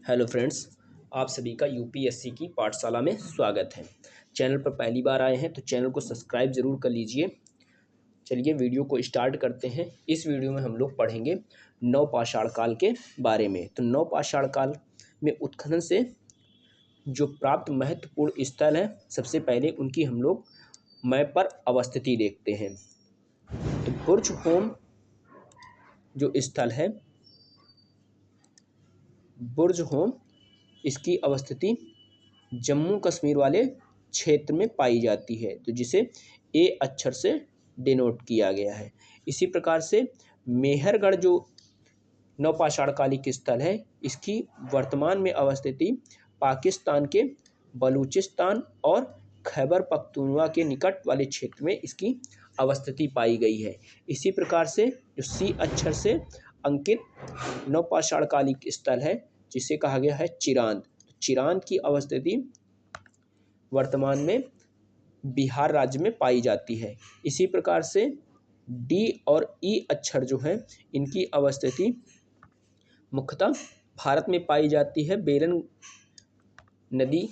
Hello friends, आप सभी का यूपीएससी की पाठशाला में स्वागत है। चैनल पर पहली बार आए हैं तो चैनल को सब्सक्राइब ज़रूर कर लीजिए। चलिए वीडियो को स्टार्ट करते हैं। इस वीडियो में हम लोग पढ़ेंगे नवपाषाण काल के बारे में। तो नवपाषाण काल में उत्खनन से जो प्राप्त महत्वपूर्ण स्थल हैं, सबसे पहले उनकी हम लोग मैप पर अवस्थिति देखते हैं। तो बुर्ज होम जो स्थल है, बुर्ज होम, इसकी अवस्थिति जम्मू कश्मीर वाले क्षेत्र में पाई जाती है, तो जिसे ए अक्षर से डिनोट किया गया है। इसी प्रकार से मेहरगढ़ जो नवपाषाण कालिक स्थल है, इसकी वर्तमान में अवस्थिति पाकिस्तान के बलूचिस्तान और खैबर पख्तूनख्वा के निकट वाले क्षेत्र में इसकी अवस्थिति पाई गई है। इसी प्रकार से जो सी अक्षर से अंकित नवपाषाण कालिक स्थल है, जिसे कहा गया है चिरांद, चिरांद की अवस्थिति वर्तमान में बिहार राज्य में पाई जाती है। इसी प्रकार से डी और ई अक्षर जो है, इनकी अवस्थिति मुख्यतः भारत में पाई जाती है। बेरन नदी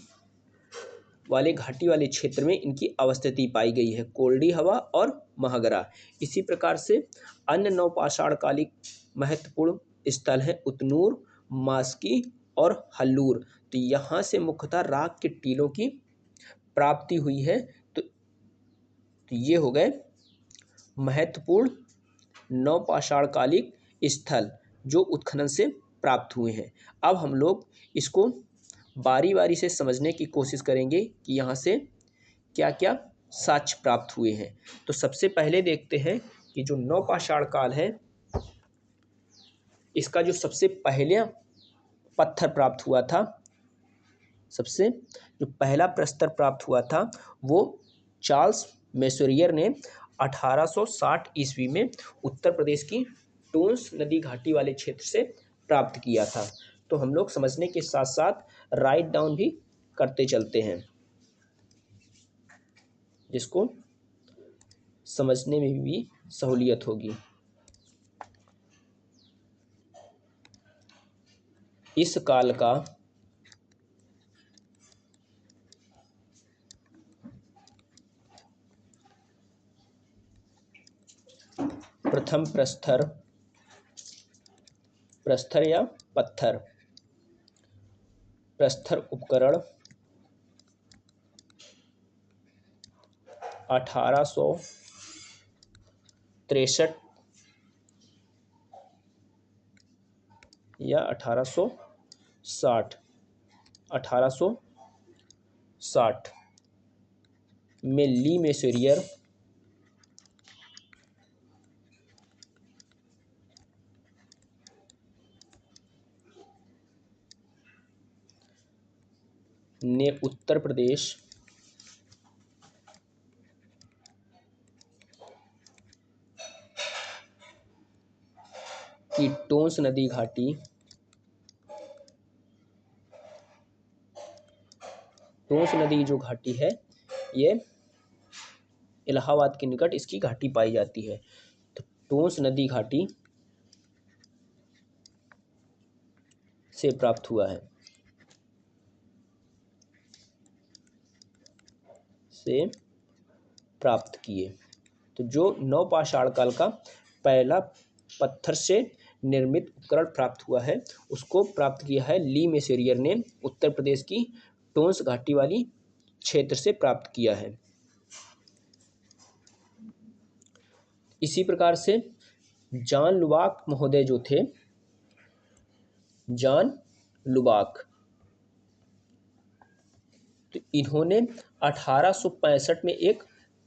वाले घाटी वाले क्षेत्र में इनकी अवस्थिति पाई गई है, कोल्डी हवा और महगरा। इसी प्रकार से अन्य नवपाषाण कालिक महत्वपूर्ण स्थल हैं उतनूर, मास्की और हल्लूर। तो यहाँ से मुख्यतः राख के टीलों की प्राप्ति हुई है। तो ये हो गए महत्वपूर्ण नवपाषाण कालिक स्थल जो उत्खनन से प्राप्त हुए हैं। अब हम लोग इसको बारी बारी से समझने की कोशिश करेंगे कि यहाँ से क्या क्या साक्ष्य प्राप्त हुए हैं। तो सबसे पहले देखते हैं कि जो नवपाषाण काल है, इसका जो सबसे पहले पत्थर प्राप्त हुआ था, सबसे जो पहला प्रस्तर प्राप्त हुआ था, वो चार्ल्स मेसोरियर ने 1860 ईस्वी में उत्तर प्रदेश की टोंस नदी घाटी वाले क्षेत्र से प्राप्त किया था। तो हम लोग समझने के साथ साथ राइट डाउन भी करते चलते हैं, जिसको समझने में भी सहूलियत होगी। इस काल का प्रथम प्रस्तर या प्रस्तर उपकरण 1863 या 1860 में ली मेसोरियर ने उत्तर प्रदेश की टोंस नदी घाटी, टोंस नदी जो घाटी है, ये इलाहाबाद के निकट इसकी घाटी पाई जाती है। तो टोंस नदी घाटी से प्राप्त हुआ है, से प्राप्त किए। तो जो नवपाषाण काल का पहला पत्थर से निर्मित उपकरण प्राप्त हुआ है, उसको प्राप्त किया है ली मेसोरियर ने उत्तर प्रदेश की टोंस घाटी वाली क्षेत्र से प्राप्त किया है। इसी प्रकार से जॉन लुबाक महोदय जो थे, जॉन लुबाक, तो इन्होंने 1865 में एक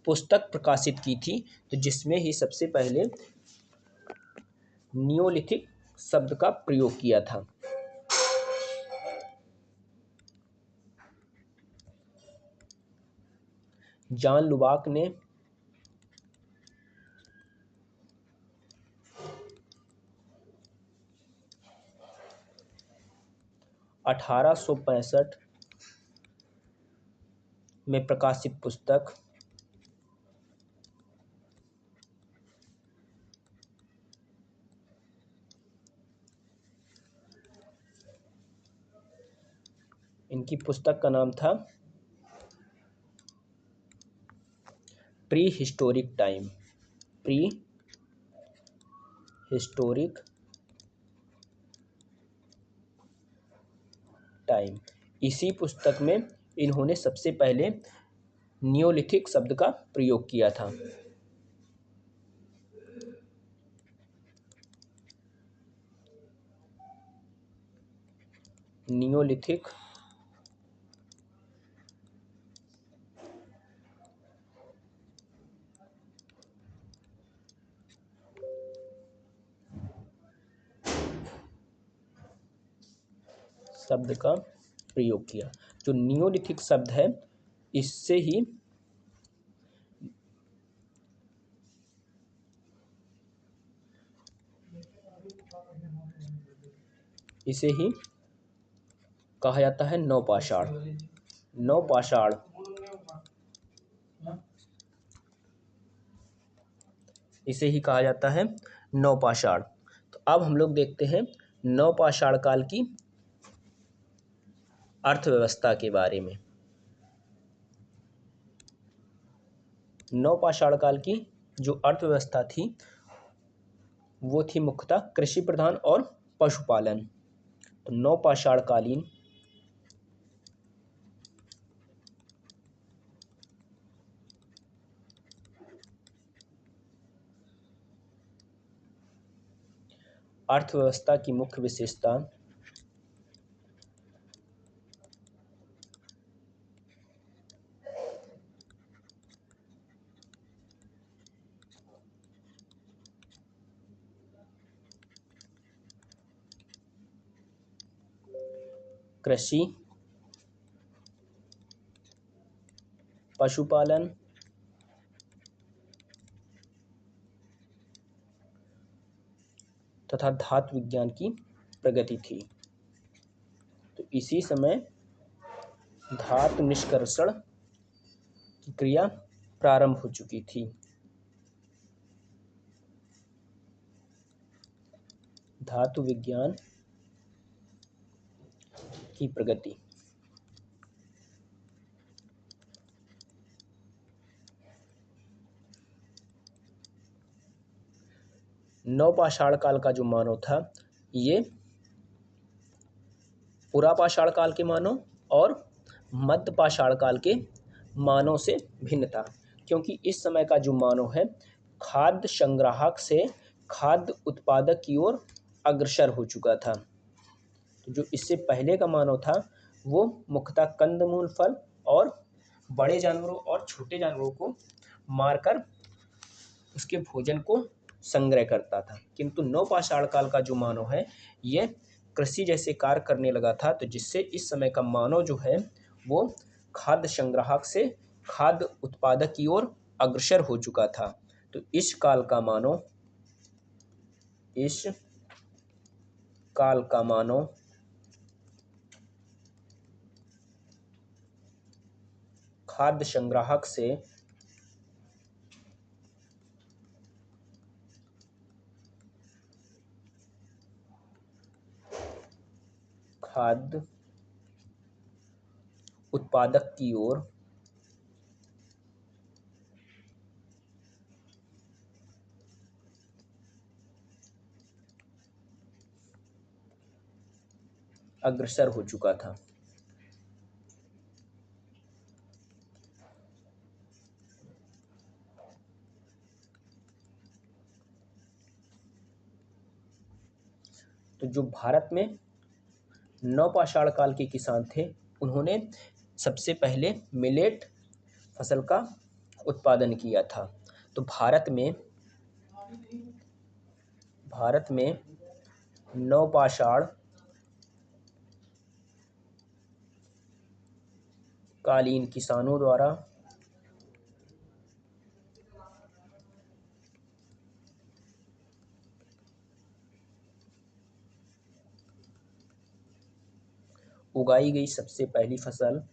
पुस्तक प्रकाशित की थी, तो जिसमें ही सबसे पहले नियोलिथिक शब्द का प्रयोग किया था। जॉन लुबाक ने 1865 में प्रकाशित पुस्तक इनकी पुस्तक का नाम था pre historic time. Pre historic time. इसी पुस्तक में इन्होंने सबसे पहले नियोलिथिक शब्द का प्रयोग किया था। नियोलिथिक शब्द का प्रयोग किया। जो नियोलिथिक शब्द है इससे ही इसे ही कहा जाता है नवपाषाण। नवपाषाण इसे ही कहा जाता है नवपाषाण। तो अब हम लोग देखते हैं नवपाषाण काल की अर्थव्यवस्था के बारे में। नवपाषाण काल की जो अर्थव्यवस्था थी वो थी मुख्यतः कृषि प्रधान और पशुपालन। तो नवपाषाण कालीन अर्थव्यवस्था की मुख्य विशेषता कृषि, पशुपालन तथा धातु विज्ञान की प्रगति थी। तो इसी समय धातु निष्कर्षण की क्रिया प्रारंभ हो चुकी थी। धातु विज्ञान की प्रगति। नवपाषाण काल का जो मानव था ये पुरापाषाण काल के मानव और मध्यपाषाण काल के मानव से भिन्न था, क्योंकि इस समय का जो मानव है खाद्य संग्राहक से खाद्य उत्पादक की ओर अग्रसर हो चुका था। तो जो इससे पहले का मानव था वो मुख्यतः कंदमूल, फल और बड़े जानवरों और छोटे जानवरों को मारकर उसके भोजन को संग्रह करता था। किंतु नवपाषाण काल का जो मानव है ये कृषि जैसे कार्य करने लगा था, तो जिससे इस समय का मानव जो है वो खाद्य संग्राहक से खाद्य उत्पादक की ओर अग्रसर हो चुका था। तो इस काल का मानव खाद्य संग्राहक से खाद्य उत्पादक की ओर अग्रसर हो चुका था। तो जो भारत में नवपाषाण काल के किसान थे उन्होंने सबसे पहले मिलेट फसल का उत्पादन किया था। तो भारत में नवपाषाण कालीन किसानों द्वारा उगाई गई सबसे पहली फसल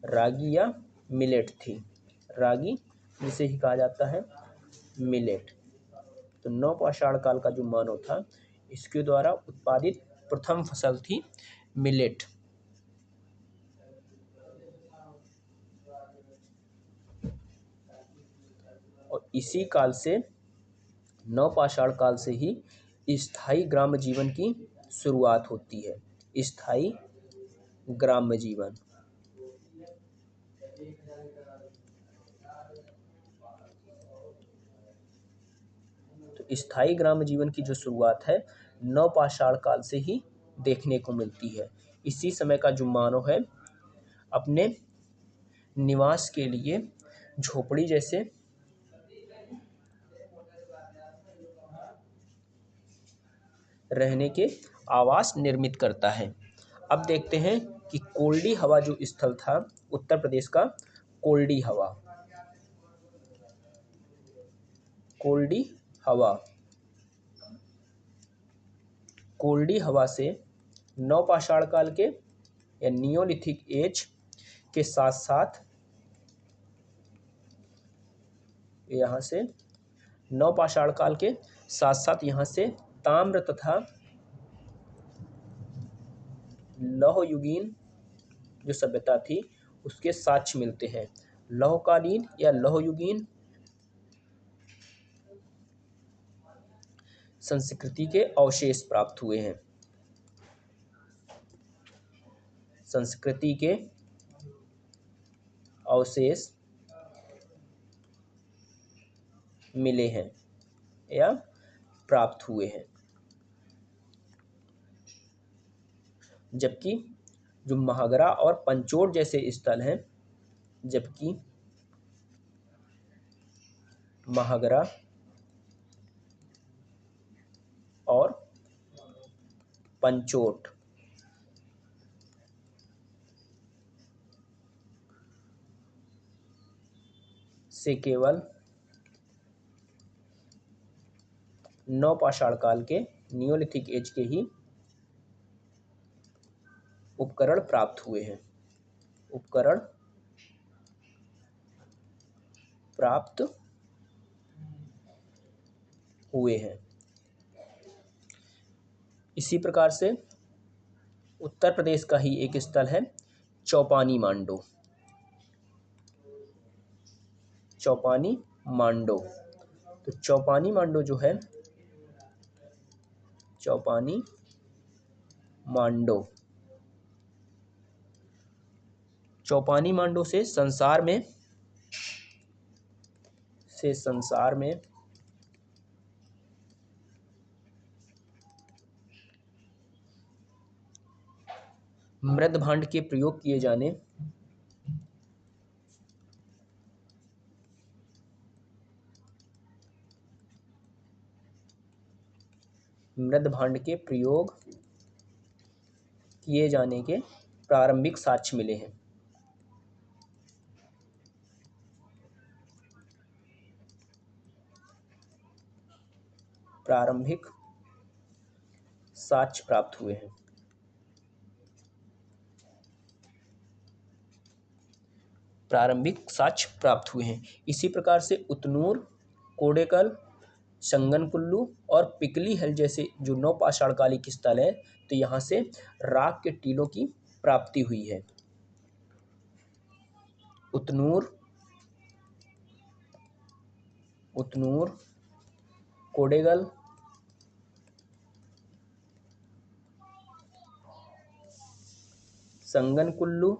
रागी या मिलेट थी। रागी जिसे ही कहा जाता है मिलेट। तो नवपाषाण काल का जो मानव था, इसके द्वारा उत्पादित प्रथम फसल थी मिलेट। और इसी काल से, नवपाषाण काल से ही स्थायी ग्राम्य जीवन की शुरुआत होती है। स्थायी ग्राम्य जीवन। तो स्थायी ग्राम्य जीवन की जो शुरुआत है नवपाषाण काल से ही देखने को मिलती है। इसी समय का जो मानव है अपने निवास के लिए झोपड़ी जैसे रहने के आवास निर्मित करता है। अब देखते हैं कि कोल्डी हवा जो स्थल था उत्तर प्रदेश का, कोल्डी हवा। कोल्डी हवा, कोल्डी हवा से नवपाषाण काल के या नियोलिथिक एज के साथ साथ, यहाँ से नवपाषाण काल के साथ साथ यहाँ से ताम्र तथा लौहयुगीन जो सभ्यता थी उसके साक्ष्य मिलते हैं। लौहकालीन या लौहयुगीन संस्कृति के अवशेष प्राप्त हुए हैं। संस्कृति के अवशेष मिले हैं या प्राप्त हुए हैं। जबकि जो महागरा और पंचोट जैसे स्थल हैं, जबकि महागरा और पंचोट से केवल नवपाषाण काल के नियोलिथिक एज के ही उपकरण प्राप्त हुए हैं। उपकरण प्राप्त हुए हैं। इसी प्रकार से उत्तर प्रदेश का ही एक स्थल है चौपानी मांडो। चौपानी मांडो। तो चौपानी मांडो जो है, चौपानी मांडो, चौपानी मांडो से संसार में मृद भांड के प्रयोग किए जाने, मृद भांड के प्रयोग किए जाने के प्रारंभिक साक्ष्य मिले हैं। प्रारंभिक साक्ष्य प्राप्त हुए हैं। प्रारंभिक साक्ष्य प्राप्त हुए हैं। इसी प्रकार से उतनूर, कोडेकल, संगनकुल्लू और पिकली हल जैसे जो नवपाषाण कालिक स्थल है, तो यहाँ से राख के टीलों की प्राप्ति हुई है। उतनूर, कोडेगल, संगनकुल्लू,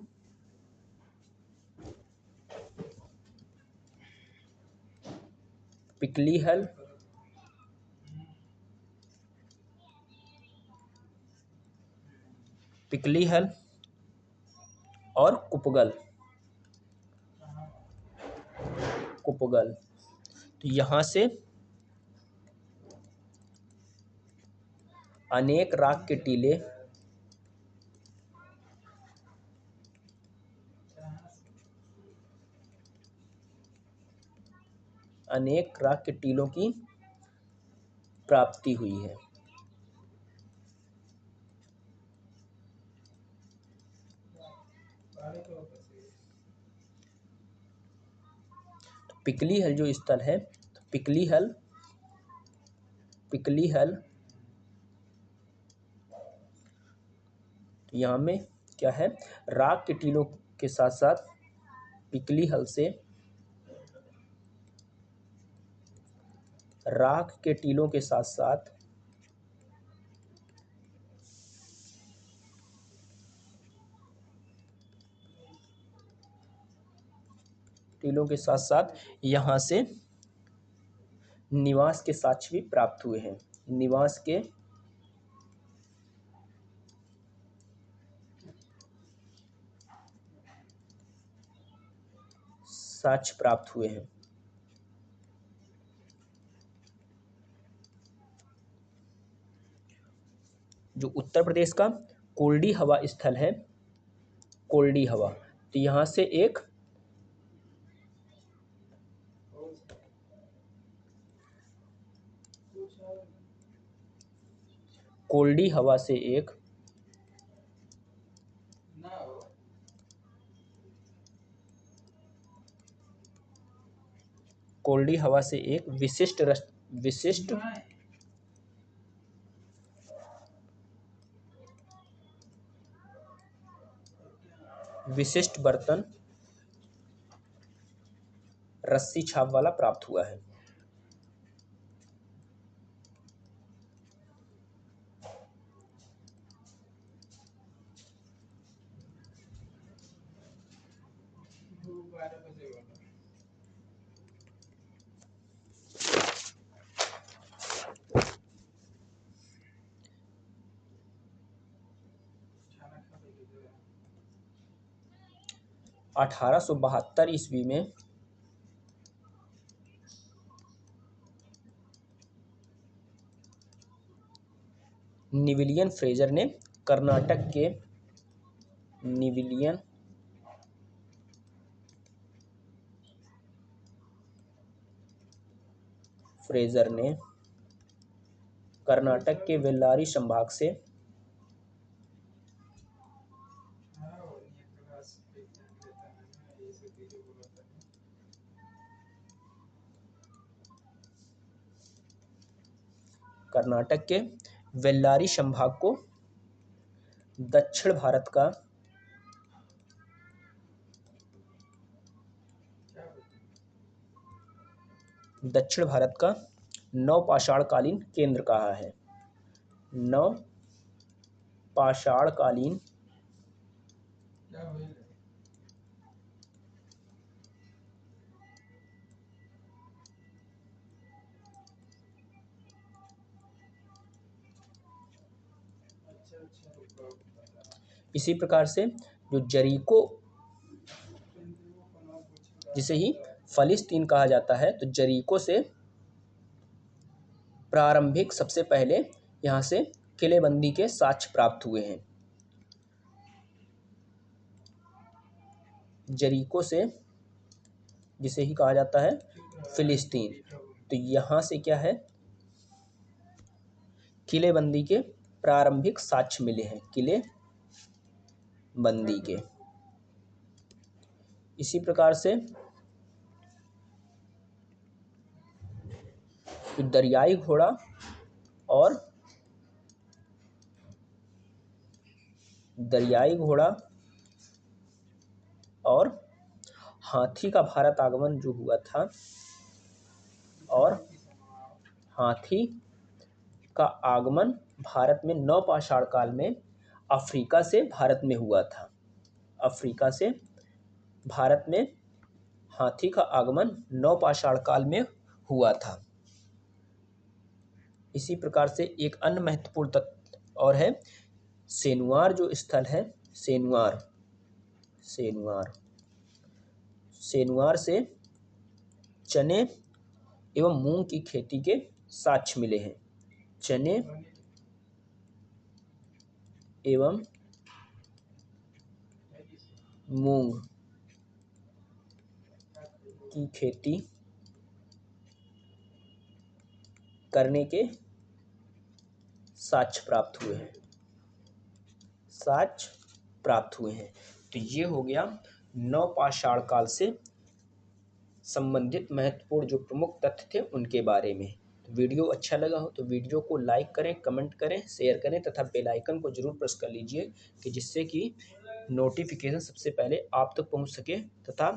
पिकलीहल, और कुपगल। तो यहाँ से अनेक राख के टीले टीलों की प्राप्ति हुई है। पिकली हल जो स्थल है, तो पिकली हल यहाँ में क्या है, राख के टीलों के साथ साथ पिकली हल से राख के टीलों के साथ साथ यहाँ से निवास के साक्ष्य भी प्राप्त हुए हैं। निवास के साक्ष्य प्राप्त हुए हैं। जो उत्तर प्रदेश का कोल्डी हवा स्थल है, कोल्डी हवा, तो यहाँ से एक कोल्डी हवा से एक कोल्डी हवा से एक विशिष्ट बर्तन रस्सी छाप वाला प्राप्त हुआ है। अठारह सौ 72 ईस्वी में निविलियन फ्रेजर ने कर्नाटक के कर्नाटक के बेल्लारी संभाग से कर्नाटक के बेल्लारी संभाग को दक्षिण भारत का नवपाषाणकालीन केंद्र कहा है। नवपाषाणकालीन इसी प्रकार से जो जरीको, जिसे ही फलिस्तीन कहा जाता है, तो जरीको से प्रारंभिक सबसे पहले यहाँ से किलेबंदी के साक्ष्य प्राप्त हुए हैं। जरीको से, जिसे ही कहा जाता है फिलिस्तीन, तो यहाँ से क्या है, किलेबंदी के प्रारंभिक साक्ष्य मिले हैं, किलेबंदी के। इसी प्रकार से दरियाई घोड़ा और हाथी का भारत आगमन जो हुआ था, और हाथी का आगमन भारत में नवपाषाण काल में अफ्रीका से भारत में हुआ था। अफ्रीका से भारत में हाथी का आगमन नवपाषाण काल में हुआ था। इसी प्रकार से एक अन्य महत्वपूर्ण तथ्य और है, सेनुआर जो स्थल है, सेनुआर से चने एवं मूंग की खेती के साक्ष्य मिले हैं। चने एवं मूंग की खेती करने के साक्ष्य प्राप्त हुए हैं। तो ये हो गया नवपाषाण काल से संबंधित महत्वपूर्ण जो प्रमुख तथ्य थे उनके बारे में। तो वीडियो अच्छा लगा हो तो वीडियो को लाइक करें, कमेंट करें, शेयर करें तथा बेल आइकन को ज़रूर प्रेस कर लीजिए कि जिससे कि नोटिफिकेशन सबसे पहले आप तक पहुंच सके तथा